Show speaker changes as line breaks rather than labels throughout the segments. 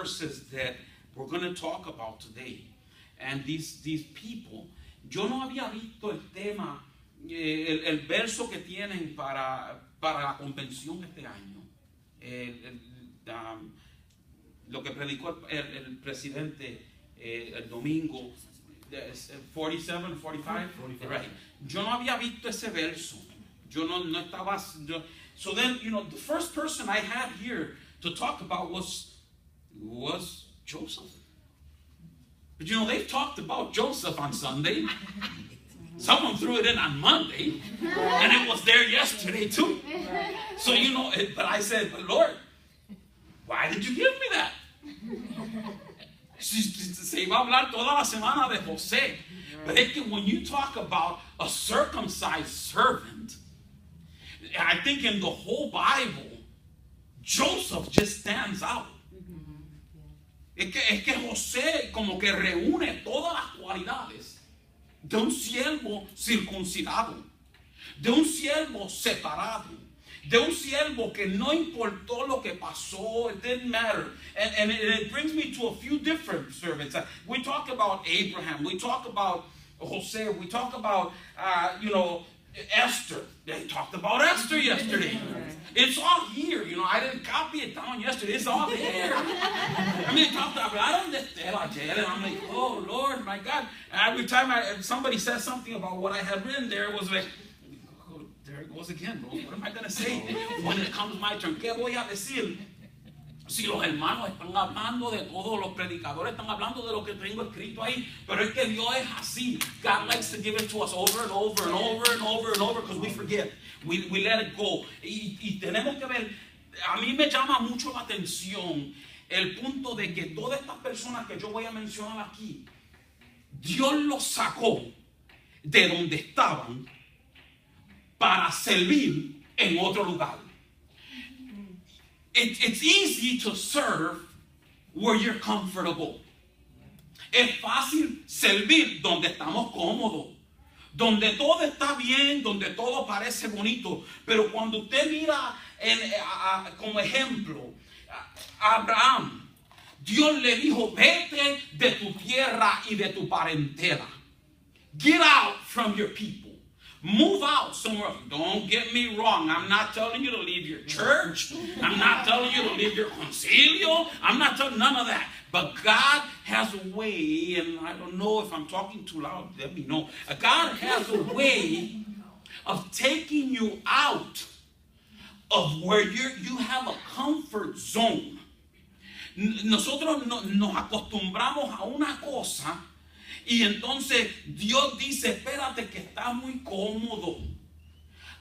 verses that we're going to talk about today. And these people, yo no había visto el tema, el verso que tienen para la convención este año. Lo que predicó el presidente el domingo, 47, 45, right. Yo no había visto ese verso. Yo no estaba. So then, the first person I had here to talk about was Joseph. But they've talked about Joseph on Sunday. Someone threw it in on Monday, and it was there yesterday too. So but I said, but Lord, why did you give me that? Se iba a hablar toda la semana de José. But when you talk about a circumcised servant, I think in the whole Bible, Joseph just stands out. Es que José como que reúne todas las cualidades de un siervo circuncidado, de un siervo separado, de un siervo que no importó lo que pasó, it didn't matter. And it brings me to a few different servants. We talk about Abraham, we talk about Jose, we talk about, Esther. They talked about Esther yesterday. It's all here, I didn't copy it down yesterday. It's all there. They talked about it. And I'm like, oh, Lord, my God. And every time somebody says something about what I had written there, it was like, oh, there it goes again, bro. What am I going to say when it comes my turn? ¿Qué voy a decir? Si los hermanos están hablando de todos los predicadores, están hablando de lo que tengo escrito ahí, pero es que Dios es así. God likes to give it to us over and over and over and over and over because we forget. We let it go. Y tenemos que ver, a mí me llama mucho la atención el punto de que todas estas personas que yo voy a mencionar aquí, Dios los sacó de donde estaban para servir en otro lugar. It's easy to serve where you're comfortable. Es fácil servir donde estamos cómodos, donde todo está bien, donde todo parece bonito. Pero cuando usted mira como ejemplo a Abraham, Dios le dijo, vete de tu tierra y de tu parentela. Get out from your people. Move out somewhere. Don't get me wrong. I'm not telling you to leave your church. I'm not telling you to leave your concilio. I'm not telling none of that. But God has a way, and I don't know if I'm talking too loud. Let me know. God has a way of taking you out of where you have a comfort zone. Nosotros nos acostumbramos a una cosa. Y entonces Dios dice, espérate que está muy cómodo.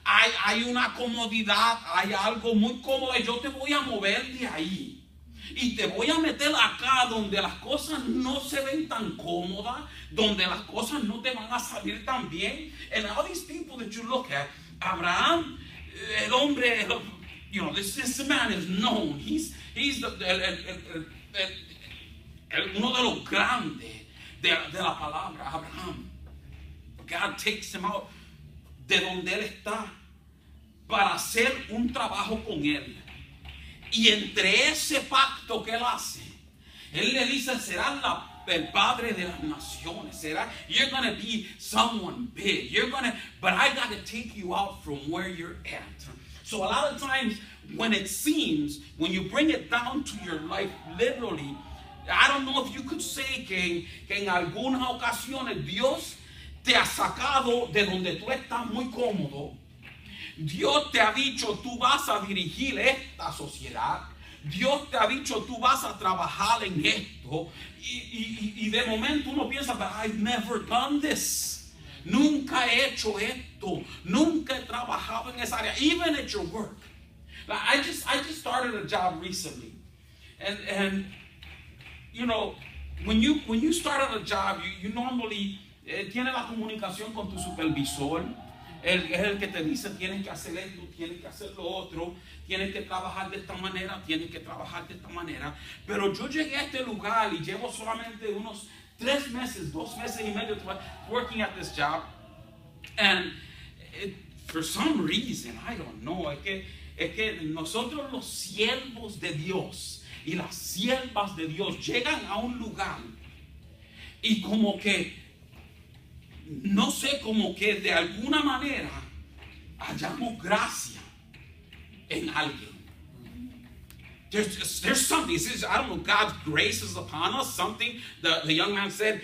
Hay una comodidad, hay algo muy cómodo. Yo te voy a mover de ahí. Y te voy a meter acá donde las cosas no se ven tan cómodas, donde las cosas no te van a salir tan bien. And all these people that you look at, Abraham, el hombre, this man is known. He's uno de los grandes de la palabra, Abraham. God takes him out de donde él está para hacer un trabajo con él. Y entre ese pacto que él hace, él le dice, serás el padre de las naciones. You're going to be someone big. But I got to take you out from where you're at. So a lot of times when you bring it down to your life literally, I don't know if you could say que en algunas ocasiones Dios te ha sacado de donde tú estás muy cómodo. Dios te ha dicho, tú vas a dirigir esta sociedad. Dios te ha dicho, tú vas a trabajar en esto. Y de momento uno piensa, but I've never done this. Nunca he hecho esto. Nunca he trabajado en esa área. Even at your work. Like I just started a job recently. And when you start at a job, you normally tienes la comunicación con tu supervisor. Él es el que te dice, tienes que hacer esto, tienes que hacer lo otro, tienes que trabajar de esta manera, tienes que trabajar de esta manera. Pero yo llegué a este lugar y llevo solamente unos 2 meses y medio working at this job. And for some reason, I don't know, es que nosotros los siervos de Dios, y las siervas de Dios llegan a un lugar y como que, no sé, como que de alguna manera hallamos gracia en alguien. There's something. I don't know, God's grace is upon us. Something, the young man said,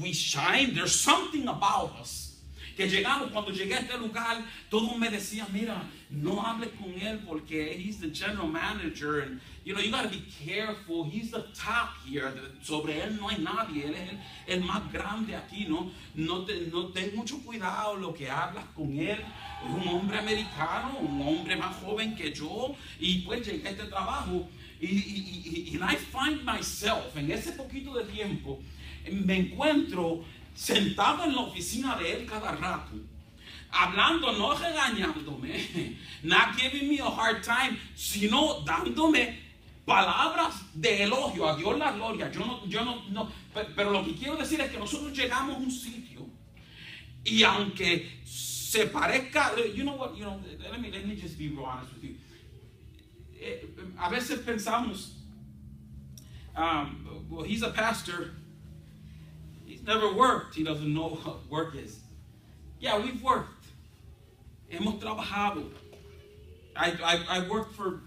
we shine. There's something about us. Que llegamos, cuando llegué a este lugar, todos me decían, mira, no hables con él porque he's the general manager. And, you know, you got to be careful. He's the top here. Sobre él no hay nadie. Él es el más grande aquí, ¿no? No ten mucho cuidado lo que hablas con él. Es un hombre americano, un hombre más joven que yo. Y pues llegué a este trabajo. And I find myself, en ese poquito de tiempo, me encuentro sentado en la oficina de él cada rato, hablando, no regañándome, not giving me a hard time, sino dándome palabras de elogio. A Dios la gloria. Yo no, pero lo que quiero decir es que nosotros llegamos a un sitio y aunque se parezca, you know what, let me just be real honest with you. A veces pensamos, well, he's a pastor. He's never worked. He doesn't know what work is. Yeah, we've worked. Hemos trabajado. I worked for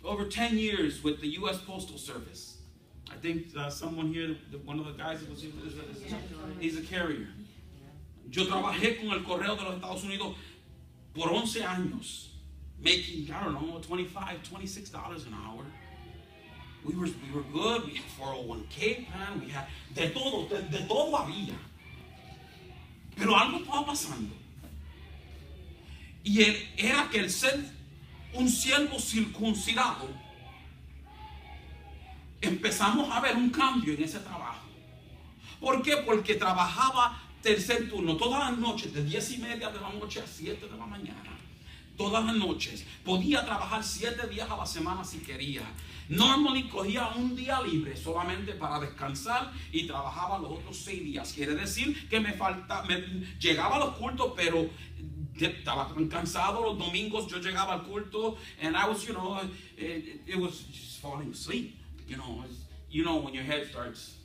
over 10 years with the U.S. Postal Service. I think someone here, one of the guys, he's a carrier. Yo trabajé con el correo de los Estados Unidos por 11 años, making, I don't know, $25, $26 an hour. We were good. We had 401k plan. We had de todo había. Pero algo estaba pasando. Y era que el ser un siervo circuncidado, empezamos a ver un cambio en ese trabajo. ¿Por qué? Porque trabajaba tercer turno todas las noches, de 10:30 de la noche a 7 de la mañana. Todas las noches. Podía trabajar 7 días a la semana si quería. Normally cogía un día libre solamente para descansar y trabajaba los otros 6 días. Quiere decir que me llegaba a los cultos, pero estaba tan cansado. Los domingos yo llegaba al culto and I was, it was just falling asleep. You know when your head starts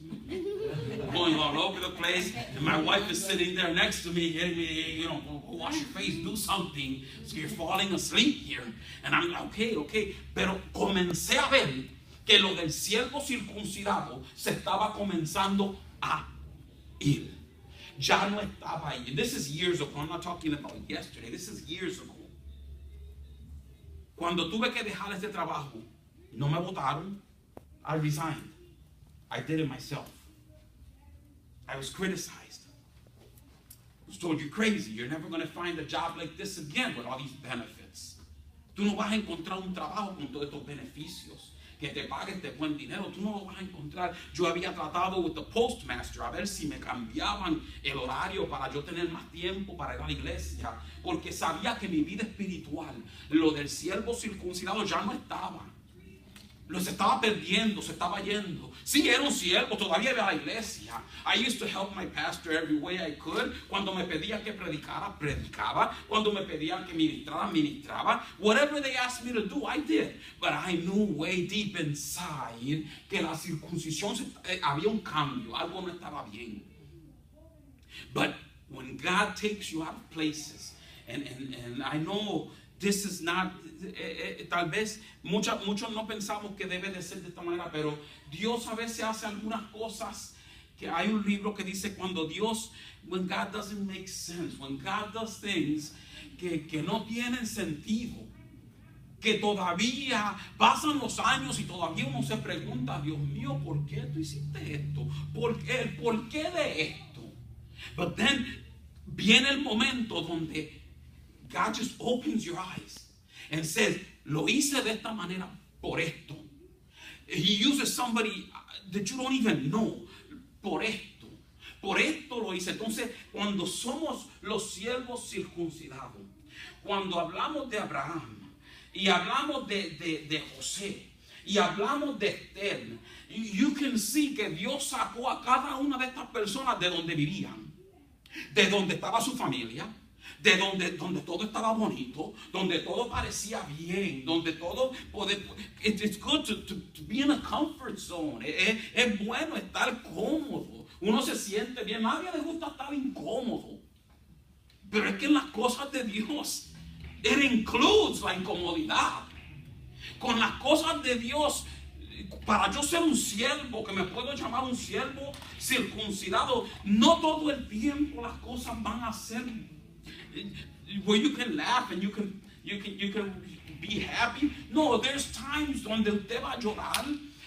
going all over the place, and my wife is sitting there next to me, getting me, go wash your face, do something, so you're falling asleep here. And I'm like, okay. Pero comencé a ver que lo del siervo circuncidado se estaba comenzando a ir. Ya no estaba ahí. This is years ago. I'm not talking about yesterday. This is years ago. Cuando tuve que dejar este trabajo, no me votaron. I resigned. I did it myself. I was criticized. I was told, you're crazy. You're never going to find a job like this again with all these benefits. Tú no vas a encontrar un trabajo con todos estos beneficios. Que te pague este buen dinero. Tú no lo vas a encontrar. Yo había tratado with the postmaster a ver si me cambiaban el horario para yo tener más tiempo para ir a la iglesia. Porque sabía que mi vida espiritual, lo del siervo circuncidado ya no estaba. Se estaba perdiendo, se estaba yendo. Sí, era un siervo, todavía iba a la iglesia. I used to help my pastor every way I could. Cuando me pedían que predicara, predicaba. Cuando me pedían que ministrara, ministraba. Whatever they asked me to do, I did. But I knew way deep inside que la circuncisión, había un cambio, algo no estaba bien. But when God takes you out of places, and I know this is not, tal vez muchos no pensamos que debe de ser de esta manera, pero Dios a veces hace algunas cosas que hay un libro que dice cuando Dios, when God doesn't make sense, when God does things que no tienen sentido, que todavía pasan los años y todavía uno se pregunta, Dios mío, ¿por qué tú hiciste esto? ¿Por qué de esto? But then viene el momento donde God just opens your eyes and says, lo hice de esta manera por esto. He uses somebody that you don't even know. Por esto lo hice. Entonces, cuando somos los siervos circuncidados, cuando hablamos de Abraham y hablamos de José y hablamos de Esther, you can see que Dios sacó a cada una de estas personas de donde vivían, de donde estaba su familia, de donde todo estaba bonito, donde todo parecía bien, donde todo it's good to be in a comfort zone. Es bueno estar cómodo. Uno se siente bien. A nadie le gusta estar incómodo. Pero es que en las cosas de Dios, it includes la incomodidad. Con las cosas de Dios, para yo ser un siervo, que me puedo llamar un siervo circuncidado, no todo el tiempo las cosas van a ser where you can laugh and you can be happy. No, there's times donde usted va a llorar.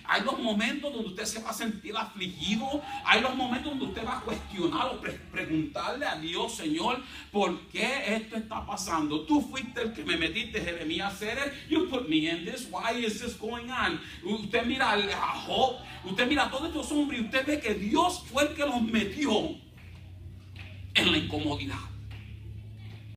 Hay los momentos donde usted se va a sentir afligido. Hay los momentos donde usted va a cuestionar o preguntarle a Dios, Señor, ¿por qué esto está pasando? Tú fuiste el que me metiste, Jeremías, you put me in this. Why is this going on? Usted mira a Job, usted mira a todos estos hombres y usted ve que Dios fue el que los metió en la incomodidad.